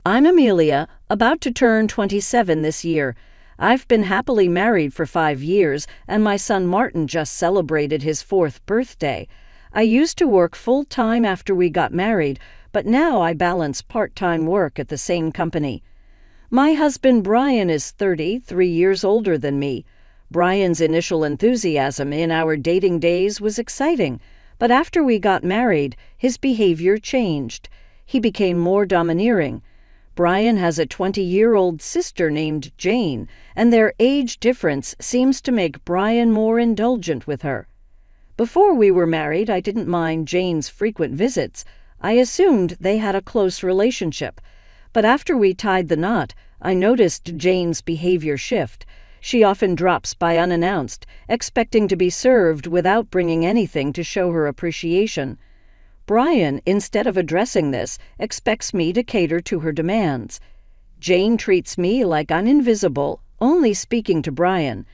I'm Amelia, about to turn 27 this year. I've been happily married for 5 years, and my son Martin just celebrated his 4th birthday. I used to work full-time after we got married, but now I balance part-time work at the same company. My husband Brian is 33 years older than me. Brian's initial enthusiasm in our dating days was exciting, but after we got married, his behavior changed. He became more domineering. Brian has a 20-year-old sister named Jane, and their age difference seems to make Brian more indulgent with her. Before we were married, I didn't mind Jane's frequent visits. I assumed they had a close relationship. But after we tied the knot, I noticed Jane's behavior shift. She often drops by unannounced, expecting to be served without bringing anything to show her appreciation. Brian, instead of addressing this, expects me to cater to her demands. Jane treats me like I'm invisible, only speaking to Brian.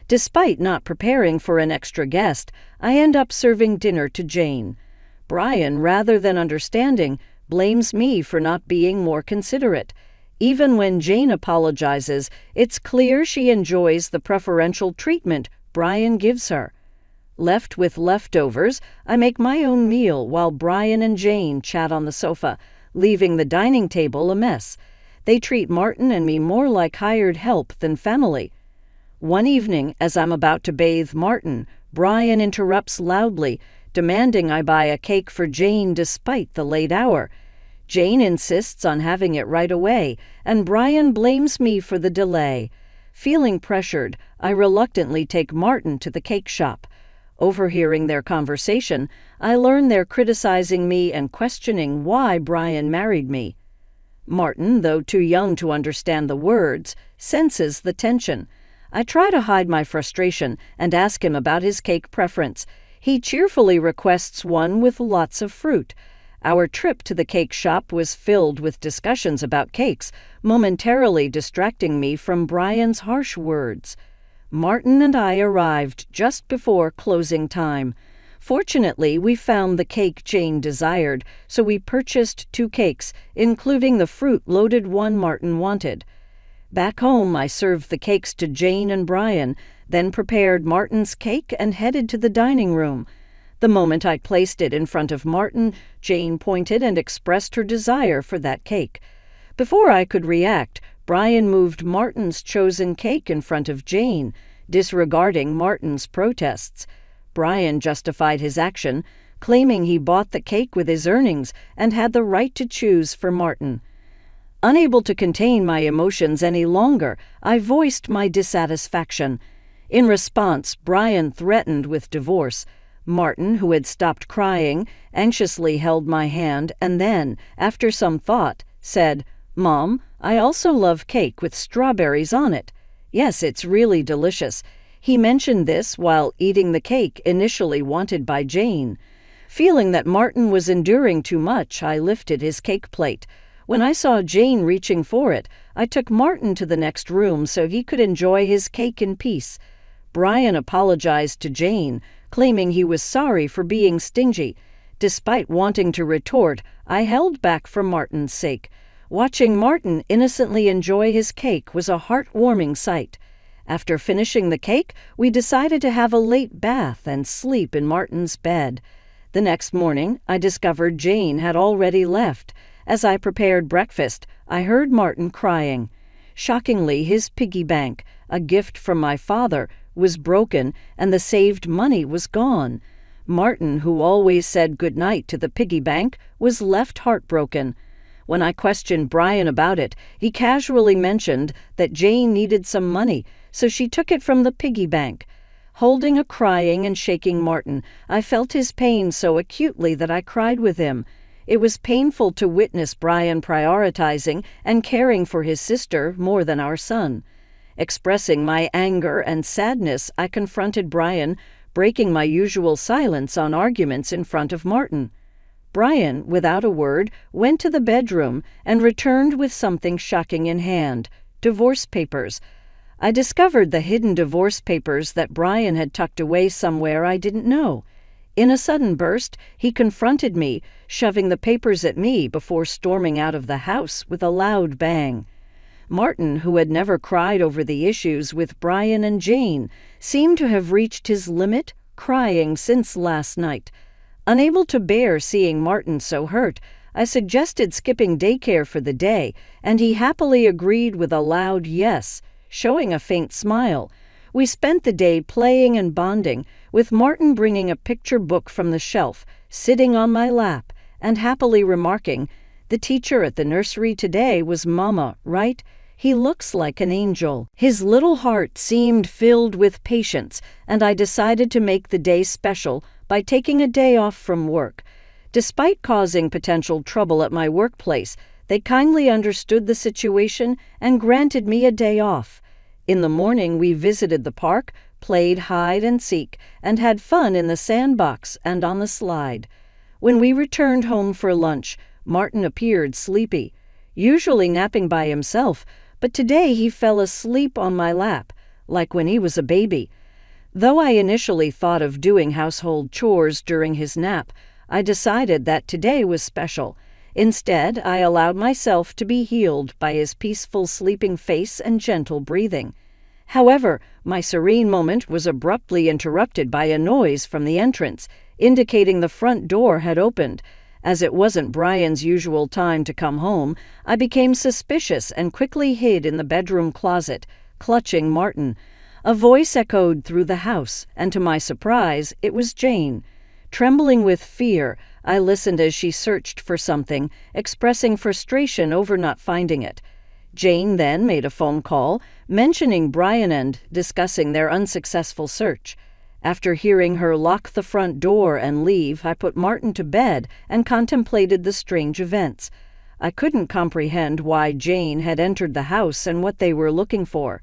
Despite not preparing for an extra guest, I end up serving dinner to Jane. Brian, rather than understanding, blames me for not being more considerate. Even when Jane apologizes, it's clear she enjoys the preferential treatment Brian gives her. Left with leftovers, I make my own meal while Brian and Jane chat on the sofa, leaving the dining table a mess. They treat Martin and me more like hired help than family. One evening, as I'm about to bathe Martin, Brian interrupts loudly, demanding I buy a cake for Jane despite the late hour. Jane insists on having it right away, and Brian blames me for the delay. Feeling pressured, I reluctantly take Martin to the cake shop. Overhearing their conversation, I learn they're criticizing me and questioning why Brian married me. Martin, though too young to understand the words, senses the tension. I try to hide my frustration and ask him about his cake preference. He cheerfully requests one with lots of fruit. Our trip to the cake shop was filled with discussions about cakes, momentarily distracting me from Brian's harsh words. Martin and I arrived just before closing time. Fortunately, we found the cake Jane desired, so we purchased 2 cakes, including the fruit-loaded one Martin wanted. Back home, I served the cakes to Jane and Brian, then prepared Martin's cake and headed to the dining room. The moment I placed it in front of Martin, Jane pointed and expressed her desire for that cake. Before I could react, Brian moved Martin's chosen cake in front of Jane, disregarding Martin's protests. Brian justified his action, claiming he bought the cake with his earnings and had the right to choose for Martin. Unable to contain my emotions any longer, I voiced my dissatisfaction. In response, Brian threatened with divorce. Martin, who had stopped crying, anxiously held my hand and then, after some thought, said, "Mom, I also love cake with strawberries on it. Yes, it's really delicious." He mentioned this while eating the cake initially wanted by Jane. Feeling that Martin was enduring too much, I lifted his cake plate. When I saw Jane reaching for it, I took Martin to the next room so he could enjoy his cake in peace. Brian apologized to Jane, claiming he was sorry for being stingy. Despite wanting to retort, I held back for Martin's sake. Watching Martin innocently enjoy his cake was a heartwarming sight. After finishing the cake, we decided to have a late bath and sleep in Martin's bed. The next morning, I discovered Jane had already left. As I prepared breakfast, I heard Martin crying. Shockingly, his piggy bank, a gift from my father, was broken and the saved money was gone. Martin, who always said goodnight to the piggy bank, was left heartbroken. When I questioned Brian about it, he casually mentioned that Jane needed some money, so she took it from the piggy bank. Holding a crying and shaking Martin, I felt his pain so acutely that I cried with him. It was painful to witness Brian prioritizing and caring for his sister more than our son. Expressing my anger and sadness, I confronted Brian, breaking my usual silence on arguments in front of Martin. Brian, without a word, went to the bedroom and returned with something shocking in hand: divorce papers. I discovered the hidden divorce papers that Brian had tucked away somewhere I didn't know. In a sudden burst, he confronted me, shoving the papers at me before storming out of the house with a loud bang. Martin, who had never cried over the issues with Brian and Jane, seemed to have reached his limit, crying since last night. Unable to bear seeing Martin so hurt, I suggested skipping daycare for the day, and he happily agreed with a loud yes, showing a faint smile. We spent the day playing and bonding, with Martin bringing a picture book from the shelf, sitting on my lap, and happily remarking, "The teacher at the nursery today was Mama, right? He looks like an angel." His little heart seemed filled with patience, and I decided to make the day special by taking a day off from work. Despite causing potential trouble at my workplace, they kindly understood the situation and granted me a day off. In the morning, we visited the park, played hide and seek, and had fun in the sandbox and on the slide. When we returned home for lunch, Martin appeared sleepy, usually napping by himself, but today he fell asleep on my lap, like when he was a baby. Though I initially thought of doing household chores during his nap, I decided that today was special. Instead, I allowed myself to be healed by his peaceful sleeping face and gentle breathing. However, my serene moment was abruptly interrupted by a noise from the entrance, indicating the front door had opened. As it wasn't Brian's usual time to come home, I became suspicious and quickly hid in the bedroom closet, clutching Martin. A voice echoed through the house, and to my surprise, it was Jane. Trembling with fear, I listened as she searched for something, expressing frustration over not finding it. Jane then made a phone call, mentioning Brian and discussing their unsuccessful search. After hearing her lock the front door and leave, I put Martin to bed and contemplated the strange events. I couldn't comprehend why Jane had entered the house and what they were looking for.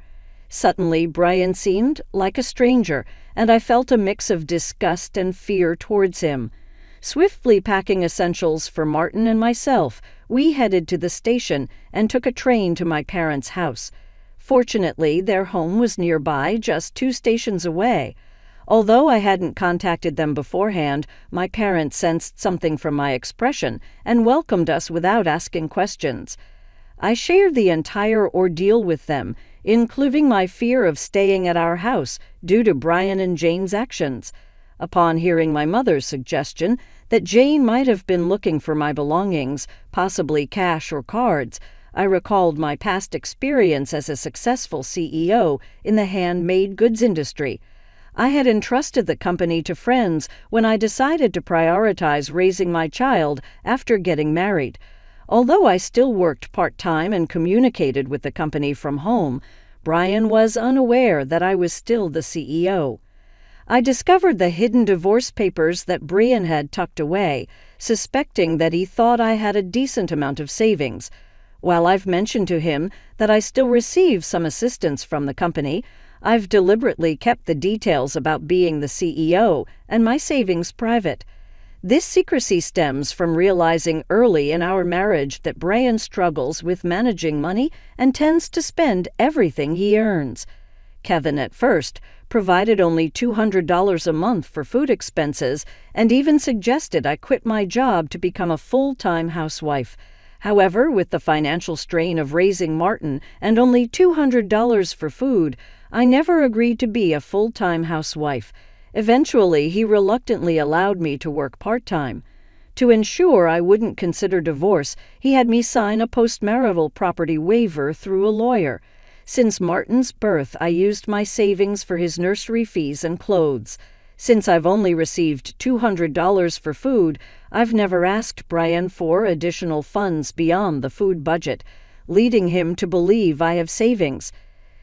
Suddenly, Brian seemed like a stranger, and I felt a mix of disgust and fear towards him. Swiftly packing essentials for Martin and myself, we headed to the station and took a train to my parents' house. Fortunately, their home was nearby, just 2 stations away. Although I hadn't contacted them beforehand, my parents sensed something from my expression and welcomed us without asking questions. I shared the entire ordeal with them, including my fear of staying at our house due to Brian and Jane's actions. Upon hearing my mother's suggestion that Jane might have been looking for my belongings, possibly cash or cards, I recalled my past experience as a successful CEO in the handmade goods industry. I had entrusted the company to friends when I decided to prioritize raising my child after getting married. Although I still worked part-time and communicated with the company from home, Brian was unaware that I was still the CEO. I discovered the hidden divorce papers that Brian had tucked away, suspecting that he thought I had a decent amount of savings. While I've mentioned to him that I still receive some assistance from the company, I've deliberately kept the details about being the CEO and my savings private. This secrecy stems from realizing early in our marriage that Brian struggles with managing money and tends to spend everything he earns. Kevin, at first, provided only $200 a month for food expenses and even suggested I quit my job to become a full-time housewife. However, with the financial strain of raising Martin and only $200 for food, I never agreed to be a full-time housewife. Eventually, he reluctantly allowed me to work part-time. To ensure I wouldn't consider divorce, he had me sign a postmarital property waiver through a lawyer. Since Martin's birth, I used my savings for his nursery fees and clothes. Since I've only received $200 for food, I've never asked Brian for additional funds beyond the food budget, leading him to believe I have savings.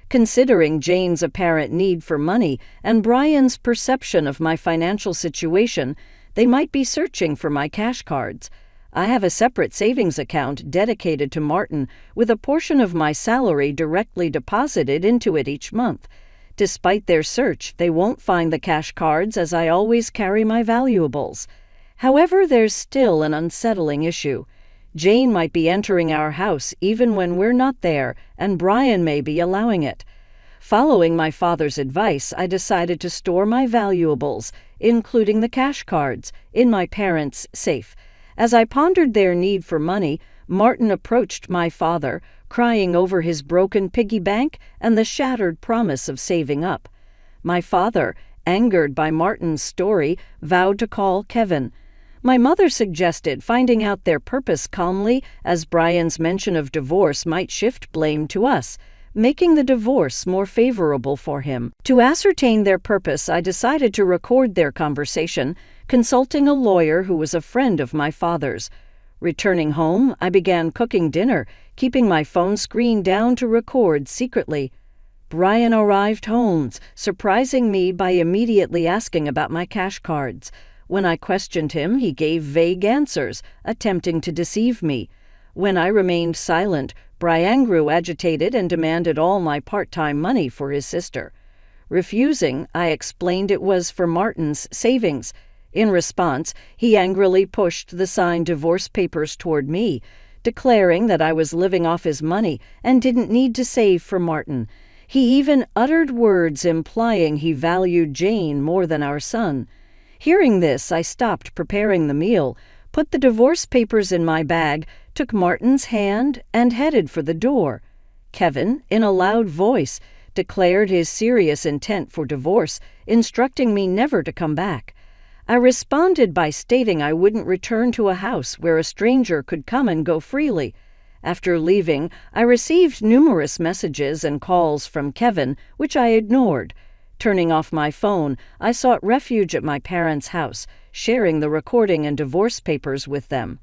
Considering Jane's apparent need for money and Brian's perception of my financial situation, they might be searching for my cash cards. I have a separate savings account dedicated to Martin with a portion of my salary directly deposited into it each month. Despite their search, they won't find the cash cards as I always carry my valuables. However, there's still an unsettling issue. Jane might be entering our house even when we're not there, and Brian may be allowing it. Following my father's advice, I decided to store my valuables including the cash cards, in my parents' safe. As I pondered their need for money, Martin approached my father, crying over his broken piggy bank and the shattered promise of saving up. My father, angered by Martin's story, vowed to call Kevin. My mother suggested finding out their purpose calmly, as Brian's mention of divorce might shift blame to us, making the divorce more favorable for him. To ascertain their purpose, I decided to record their conversation, consulting a lawyer who was a friend of my father's. Returning home, I began cooking dinner, keeping my phone screen down to record secretly. Brian arrived home, surprising me by immediately asking about my cash cards. When I questioned him, he gave vague answers, attempting to deceive me. When I remained silent, Brian grew agitated and demanded all my part-time money for his sister. Refusing, I explained it was for Martin's savings. In response, he angrily pushed the signed divorce papers toward me, declaring that I was living off his money and didn't need to save for Martin. He even uttered words implying he valued Jane more than our son. Hearing this, I stopped preparing the meal, put the divorce papers in my bag, took Martin's hand, and headed for the door. Kevin, in a loud voice, declared his serious intent for divorce, instructing me never to come back. I responded by stating I wouldn't return to a house where a stranger could come and go freely. After leaving, I received numerous messages and calls from Kevin, which I ignored. Turning off my phone, I sought refuge at my parents' house, sharing the recording and divorce papers with them.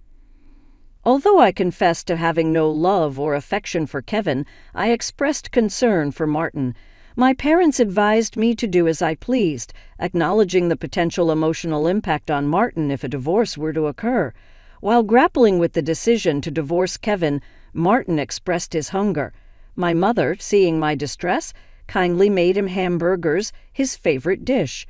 Although I confessed to having no love or affection for Kevin, I expressed concern for Martin. My parents advised me to do as I pleased, acknowledging the potential emotional impact on Martin if a divorce were to occur. While grappling with the decision to divorce Kevin, Martin expressed his hunger. My mother, seeing my distress, kindly made him hamburgers, his favorite dish.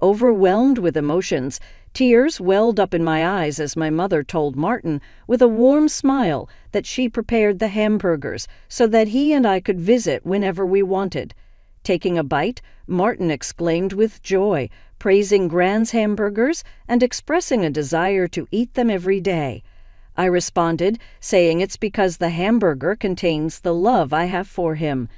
Overwhelmed with emotions, tears welled up in my eyes as my mother told Martin, with a warm smile, that she prepared the hamburgers so that he and I could visit whenever we wanted. Taking a bite, Martin exclaimed with joy, praising Gran's hamburgers and expressing a desire to eat them every day. I responded, saying it's because the hamburger contains the love I have for him.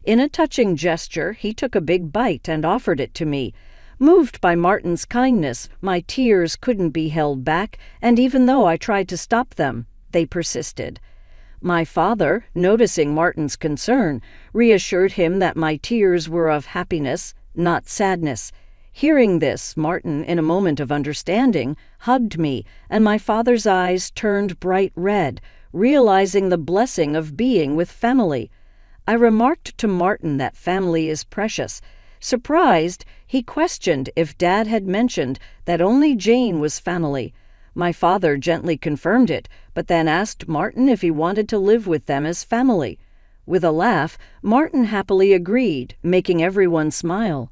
In a touching gesture, he took a big bite and offered it to me. Moved by Martin's kindness, my tears couldn't be held back, and even though I tried to stop them, they persisted. My father, noticing Martin's concern, reassured him that my tears were of happiness, not sadness. Hearing this, Martin, in a moment of understanding, hugged me, and my father's eyes turned bright red, realizing the blessing of being with family. I remarked to Martin that family is precious. Surprised, he questioned if Dad had mentioned that only Jane was family. My father gently confirmed it, but then asked Martin if he wanted to live with them as family. With a laugh, Martin happily agreed, making everyone smile.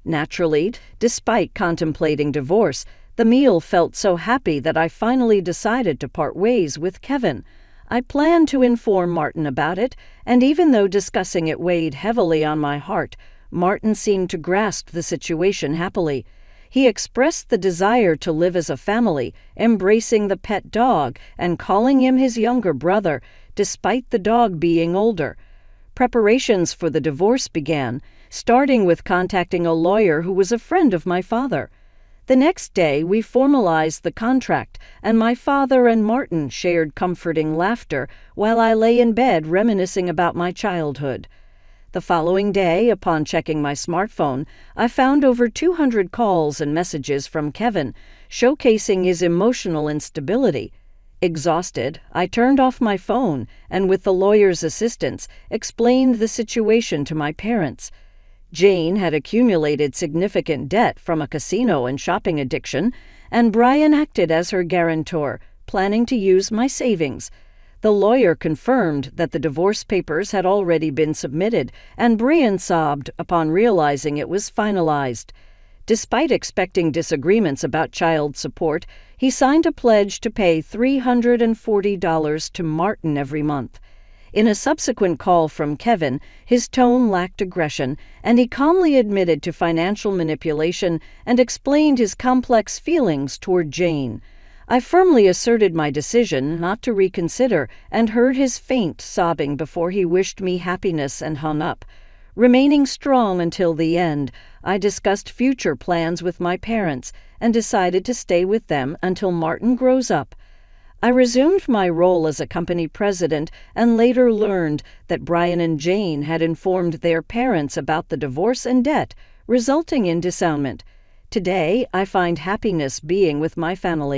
Naturally, despite contemplating divorce, the meal felt so happy that I finally decided to part ways with Kevin. I planned to inform Martin about it, and even though discussing it weighed heavily on my heart, Martin seemed to grasp the situation happily. He expressed the desire to live as a family, embracing the pet dog and calling him his younger brother, despite the dog being older. Preparations for the divorce began, starting with contacting a lawyer who was a friend of my father. The next day, we formalized the contract, and my father and Martin shared comforting laughter while I lay in bed reminiscing about my childhood. The following day, upon checking my smartphone, I found over 200 calls and messages from Kevin, showcasing his emotional instability. Exhausted, I turned off my phone and, with the lawyer's assistance, explained the situation to my parents. Jane had accumulated significant debt from a casino and shopping addiction, and Brian acted as her guarantor, planning to use my savings. The lawyer confirmed that the divorce papers had already been submitted, and Brian sobbed upon realizing it was finalized. Despite expecting disagreements about child support, he signed a pledge to pay $340 to Martin every month. In a subsequent call from Kevin, his tone lacked aggression, and he calmly admitted to financial manipulation and explained his complex feelings toward Jane. I firmly asserted my decision not to reconsider and heard his faint sobbing before he wished me happiness and hung up. Remaining strong until the end, I discussed future plans with my parents and decided to stay with them until Martin grows up. I resumed my role as a company president and later learned that Brian and Jane had informed their parents about the divorce and debt, resulting in dissownment. Today, I find happiness being with my family